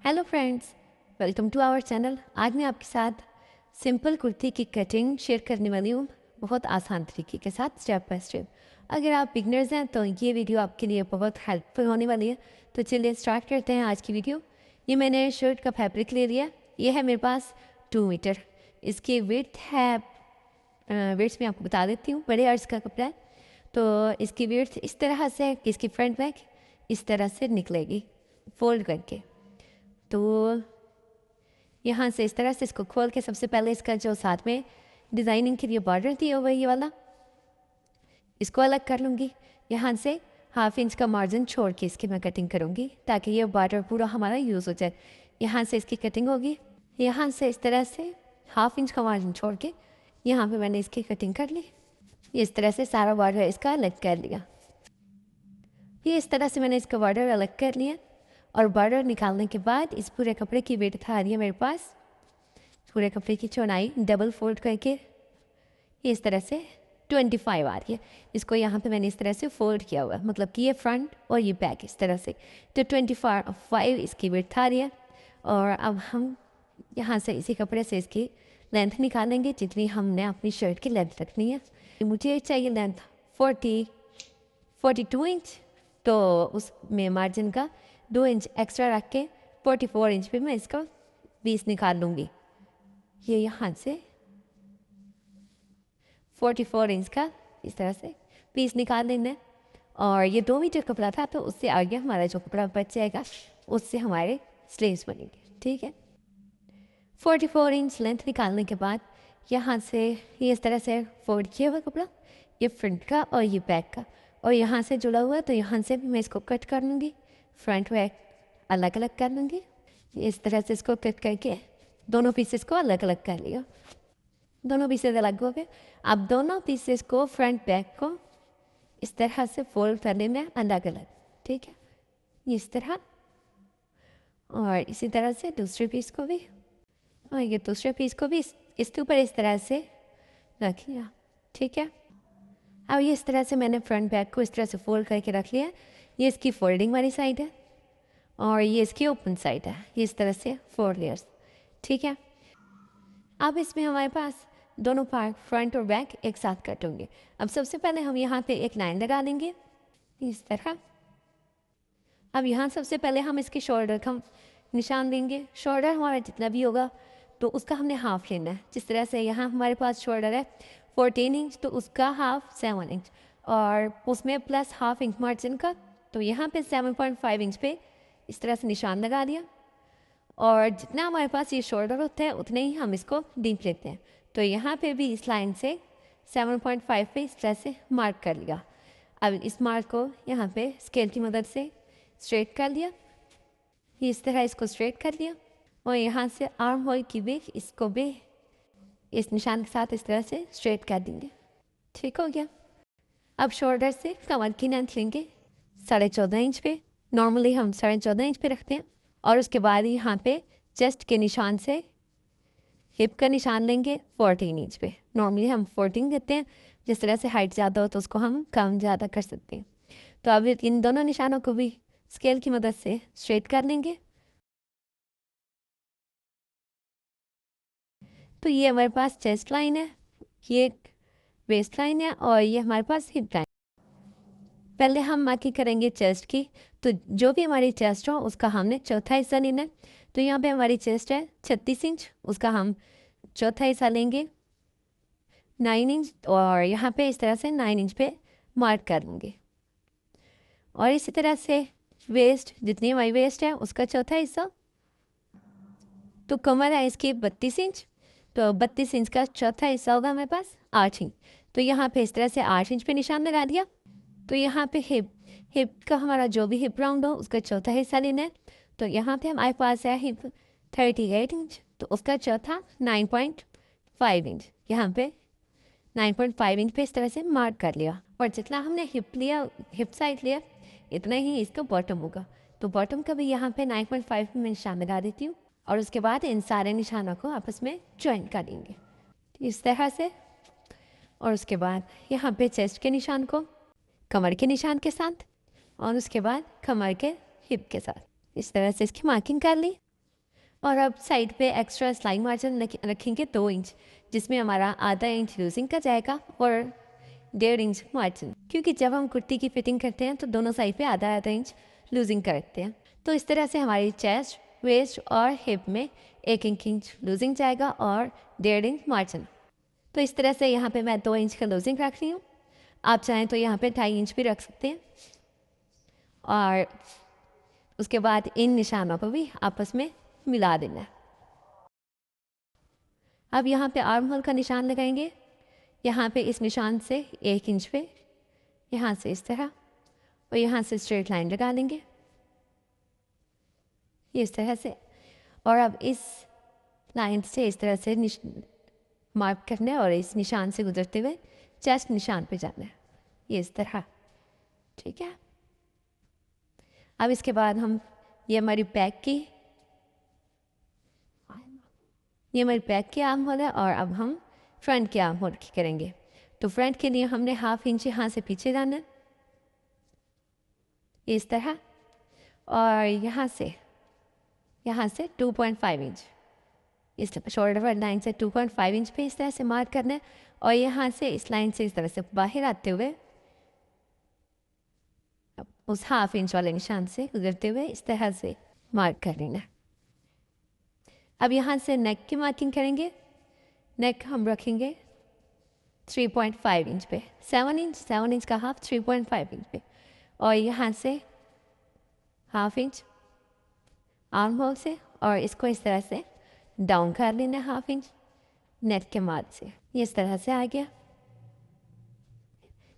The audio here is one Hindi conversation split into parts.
Hello friends, welcome to our channel. आज मैं आपके साथ सिंपल कुर्ती की कटिंग शेयर करने वाली हूँ, बहुत आसान तरीके के साथ, स्टेप बाय स्टेप। अगर आप बिगनर्स हैं तो ये वीडियो आपके लिए बहुत हेल्पफुल होने वाली है। तो चलिए स्टार्ट करते हैं आज की वीडियो। ये मैंने शर्ट का फैब्रिक ले लिया। ये है मेरे पास 2 मीटर। इसकी विड्थ है, विड्थ मैं आपको बता देती हूँ, बड़े अर्ज का कपड़ा है। तो इसकी विड्थ इस तरह से है कि इसकी फ्रंट बैक इस तरह से निकलेगी फोल्ड करके। तो यहाँ से इस तरह से इसको खोल के सबसे पहले इसका जो साथ में डिज़ाइनिंग के लिए बॉर्डर दिया हुआ है ये वाला, इसको अलग कर लूँगी। यहाँ से 1/2 इंच का मार्जिन छोड़ के इसकी मैं कटिंग करूँगी ताकि ये बॉर्डर पूरा हमारा यूज़ हो जाए। यहाँ से इसकी कटिंग होगी। यहाँ से इस तरह से 1/2 इंच का मार्जिन छोड़ के यहाँ पे मैंने इसकी कटिंग कर ली। इस तरह से सारा बॉर्डर इसका अलग कर लिया। ये इस तरह से मैंने इसका बॉर्डर अलग कर लिया। और बॉर्डर निकालने के बाद इस पूरे कपड़े की विड्थ आ रही है मेरे पास, पूरे कपड़े की चौड़ाई डबल फोल्ड करके ये इस तरह से 25 आ रही है। इसको यहाँ पे मैंने इस तरह से फोल्ड किया हुआ है, मतलब कि ये फ्रंट और ये बैक इस तरह से। तो 25 इसकी विड्थ आ रही है। और अब हम यहाँ से इसी कपड़े से इसकी लेंथ निकालेंगे जितनी हमने अपनी शर्ट की लेंथ रखनी है। मुझे चाहिए लेंथ 42 इंच, तो उसमें मार्जिन का 2 इंच एक्स्ट्रा रख के 44 इंच पे मैं इसका 20 निकाल लूँगी। ये यहाँ से 44 इंच का इस तरह से 20 निकाल लेना है। और ये 2 मीटर कपड़ा था तो उससे आगे हमारा जो कपड़ा बच जाएगा उससे हमारे स्लीव्स बनेंगे, ठीक है। 44 इंच लेंथ निकालने के बाद यहाँ से ये इस तरह से फोल्ड किया हुआ कपड़ा, ये फ्रंट का और ये बैक का, और यहाँ से जुड़ा हुआ, तो यहाँ से भी मैं इसको कट कर लूँगी। फ्रंट बैक अलग अलग कर लूँगी। इस तरह से इसको कट करके दोनों पीसेस को अलग अलग कर लिया। दोनों पीसेस अलग हो गए। अब दोनों पीसेस को फ्रंट बैक को इस तरह से फोल्ड कर लेना है अलग अलग, ठीक है, इस तरह। और इसी तरह से दूसरे पीस को भी, और ये दूसरे पीस को भी इसके ऊपर इस तरह से रख लिया, ठीक है। अब ये इस तरह से मैंने फ्रंट बैक को इस तरह से फोल्ड करके रख लिया। ये इसकी फोल्डिंग वाली साइड है और ये इसकी ओपन साइड है, ये इस तरह से 4 लेयर्स, ठीक है। अब इसमें हमारे पास दोनों पार्ट फ्रंट और बैक एक साथ कट होंगे। अब सबसे पहले हम यहाँ पे एक लाइन लगा देंगे इस तरह। अब यहाँ सबसे पहले हम इसके शोल्डर का निशान देंगे। शोल्डर हमारा जितना भी होगा तो उसका हमने हाफ लेना है। जिस तरह से यहाँ हमारे पास शोल्डर है 14 इंच, तो उसका हाफ 7 इंच, और उसमें प्लस 1/2 इंच मार्जिन का, तो यहाँ पे 7.5 इंच पे इस तरह से निशान लगा दिया। और जितना हमारे पास ये शोल्डर होता है उतने ही हम इसको डीप लेते हैं। तो यहाँ पे भी इस लाइन से 7.5 पे इस तरह से मार्क कर लिया। अब इस मार्क को यहाँ पे स्केल की मदद से स्ट्रेट कर लिया। इस तरह इसको स्ट्रेट कर लिया। और यहाँ से आर्म होल की भी इसको भी इस निशान के साथ इस तरह से स्ट्रेट कर देंगे, ठीक हो गया। अब शोल्डर से कमर की लेंथ लेंगे 14.5 इंच पे। नॉर्मली हम 14.5 इंच पे रखते हैं। और उसके बाद यहाँ पे चेस्ट के निशान से हिप का निशान लेंगे 14 इंच पे। नॉर्मली हम 14 देते हैं, जिस तरह से हाइट ज़्यादा हो तो उसको हम कम ज़्यादा कर सकते हैं। तो अब इन दोनों निशानों को भी स्केल की मदद से स्ट्रेट कर लेंगे। तो ये हमारे पास चेस्ट लाइन है, ये वेस्ट लाइन है, और ये हमारे पास हिप लाइन। पहले हम मार्किंग करेंगे चेस्ट की। तो जो भी हमारी चेस्ट हो उसका हमने चौथा हिस्सा लेना है। तो यहाँ पे हमारी चेस्ट है 36 इंच, उसका हम चौथा हिस्सा लेंगे 9 इंच, और यहाँ पे इस तरह से 9 इंच पे मार्क कर लूँगे। और इसी तरह से वेस्ट, जितनी हमारी वेस्ट है उसका चौथा हिस्सा। तो कमर है इसकी 32 इंच, तो 32 इंच का चौथा हिस्सा होगा हमारे पास 8 इंच। तो यहाँ पे इस तरह से 8 इंच पे निशान लगा दिया। तो यहाँ पे हिप का हमारा जो भी हिप राउंड हो उसका चौथा हिस्सा लेना है। तो यहाँ पे हमारे पास है हिप 38 इंच, तो उसका चौथा 9.5 इंच। यहाँ पे 9.5 इंच पे इस तरह से मार्क कर लिया। और जितना हमने हिप साइड लिया इतना ही इसका बॉटम होगा। तो बॉटम का भी यहाँ पे 9.5 में निशान लगा देती हूँ। और उसके बाद इन सारे निशानों को आपस में ज्वाइन कर देंगे इस तरह से। और उसके बाद यहाँ पे चेस्ट के निशान को कमर के निशान के साथ, और उसके बाद कमर के हिप के साथ इस तरह से इसकी मार्किंग कर ली। और अब साइड पे एक्स्ट्रा सिलाई मार्जिन रखेंगे 2 इंच, जिसमें हमारा आधा इंच लूजिंग का जाएगा और 1.5 इंच मार्जिन, क्योंकि जब हम कुर्ती की फिटिंग करते हैं तो दोनों साइड पे आधा आधा इंच लूजिंग का रखते हैं। तो इस तरह से हमारी चेस्ट, वेस्ट और हिप में 1 इंच लूजिंग जाएगा और 1.5 इंच मार्जिन। तो इस तरह से यहाँ पे मैं 2 इंच का लूजिंग रख रही हूँ। आप चाहें तो यहाँ पे 2.5 इंच भी रख सकते हैं। और उसके बाद इन निशानों को भी आपस में मिला देना है। अब यहाँ पे आर्म होल का निशान लगाएंगे। यहाँ पे इस निशान से 1 इंच पे, यहाँ से इस तरह, और यहाँ से स्ट्रेट लाइन लगा देंगे ये इस तरह से। और अब इस लाइन से इस तरह से मार्क करना है और इस निशान से गुजरते हुए चेस्ट निशान पे जाना है ये इस तरह, ठीक है। अब इसके बाद हम ये हमारी बैक की आर्म होल है और अब हम फ्रंट के आर्म होल की करेंगे। तो फ्रंट के लिए हमने 1/2 इंच यहाँ से पीछे जाना है इस तरह, और यहाँ से 2.5 इंच इस शोल्डर पर लाइन से 2.5 इंच पे इस तरह से मार्क करना है। और यहाँ से इस लाइन से इस तरह से बाहर आते हुए उस 1/2 इंच वाले निशान से गुजरते हुए इस तरह से मार्क कर लेना। अब यहाँ से नेक की मार्किंग करेंगे। नेक हम रखेंगे 3.5 इंच पे, 7 इंच का हाफ 3.5 इंच पे, और यहाँ से 1/2 इंच आर्म होल से, और इसको इस तरह से डाउन कर लेना 1/2 इंच नेक के मार्क से ये इस तरह से आ गया।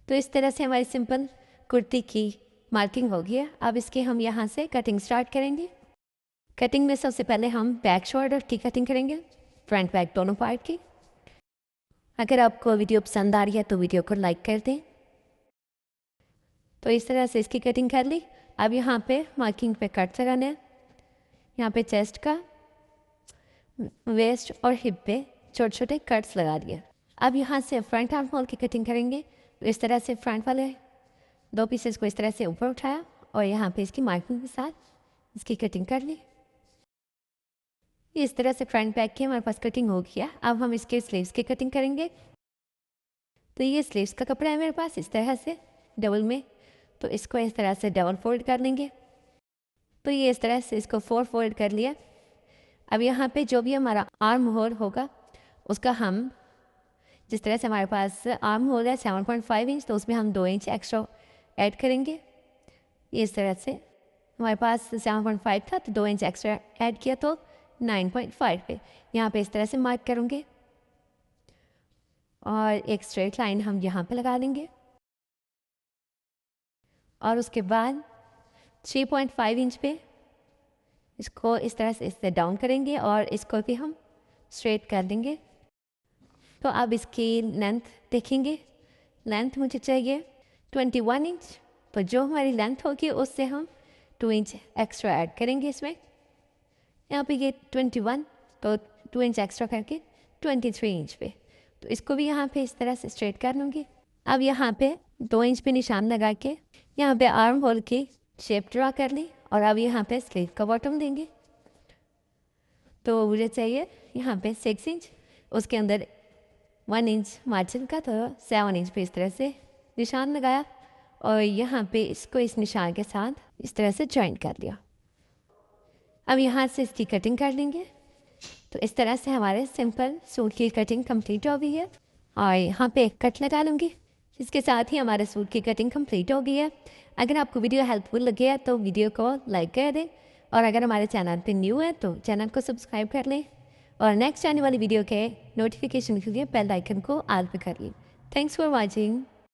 तो इस तरह से हमारी सिंपल कुर्ती की मार्किंग हो गई है। अब इसके हम यहाँ से कटिंग स्टार्ट करेंगे। कटिंग में सबसे पहले हम बैक शोल्डर की कटिंग करेंगे, फ्रंट बैक दोनों पार्ट की। अगर आपको वीडियो पसंद आ रही है तो वीडियो को लाइक कर दें। तो इस तरह से इसकी कटिंग कर ली। अब यहाँ पे मार्किंग पे कट लगाना है। यहाँ पे चेस्ट का, वेस्ट और हिप पे छोटे छोटे कट्स लगा दिए। अब यहाँ से फ्रंट आर्म होल की कटिंग करेंगे। तो इस तरह से फ्रंट वाले 2 पीसेस को इस तरह से ऊपर उठाया और यहाँ पे इसकी मार्किंग के साथ इसकी कटिंग कर ली। इस तरह से फ्रंट बैक की हमारे पास कटिंग हो गया। अब हम इसके स्लीव्स की कटिंग करेंगे। तो ये स्लीव्स का कपड़ा है मेरे पास इस तरह से डबल में, तो इसको इस तरह से डबल फोल्ड कर लेंगे। तो ये इस तरह से इसको 4 फोल्ड कर लिया। अब यहाँ पे जो भी हमारा आर्म होल होगा उसका हम, जिस तरह से हमारे पास आर्म होल है 7.5 इंच, तो उसमें हम 2 इंच एक्स्ट्रा ऐड करेंगे। ये इस तरह से हमारे पास 7.5 था तो 2 इंच एक्स्ट्रा ऐड किया तो 9.5 पे यहाँ पे इस तरह से मार्क करूँगे और एक स्ट्रेट लाइन हम यहाँ पे लगा देंगे। और उसके बाद 3.5 इंच पे इसको इस तरह से इससे डाउन करेंगे और इसको भी हम स्ट्रेट कर देंगे। तो अब इसकी लेंथ देखेंगे। लेंथ मुझे चाहिए 21 इंच, तो जो हमारी लेंथ होगी उससे हम 2 इंच एक्स्ट्रा ऐड करेंगे इसमें। यहाँ पे ये 21, तो 2 इंच एक्स्ट्रा करके 23 इंच पे, तो इसको भी यहाँ पे इस तरह से स्ट्रेट कर लूँगी। अब यहाँ पे 2 इंच पे निशान लगा के यहाँ पे आर्म होल की शेप ड्रा कर ली और अब यहाँ पे स्लीव का बॉटम देंगे। तो मुझे चाहिए यहाँ पे 6 इंच, उसके अंदर 1 इंच मार्जिन का, तो 7 इंच पे इस तरह से निशान लगाया और यहाँ पे इसको इस निशान के साथ इस तरह से जॉइंट कर लिया। अब यहाँ से इसकी कटिंग कर लेंगे। तो इस तरह से हमारे सिंपल सूट की कटिंग कंप्लीट हो गई है और यहाँ पे एक कट लगा लूँगी। इसके साथ ही हमारे सूट की कटिंग कंप्लीट हो गई है। अगर आपको वीडियो हेल्पफुल लगे है तो वीडियो को लाइक कर दें और अगर हमारे चैनल पे न्यू है तो चैनल को सब्सक्राइब कर लें और नेक्स्ट आने वाली वीडियो के नोटिफिकेशन के लिए बेल आइकन को ऑल पे कर लें। Thanks for watching.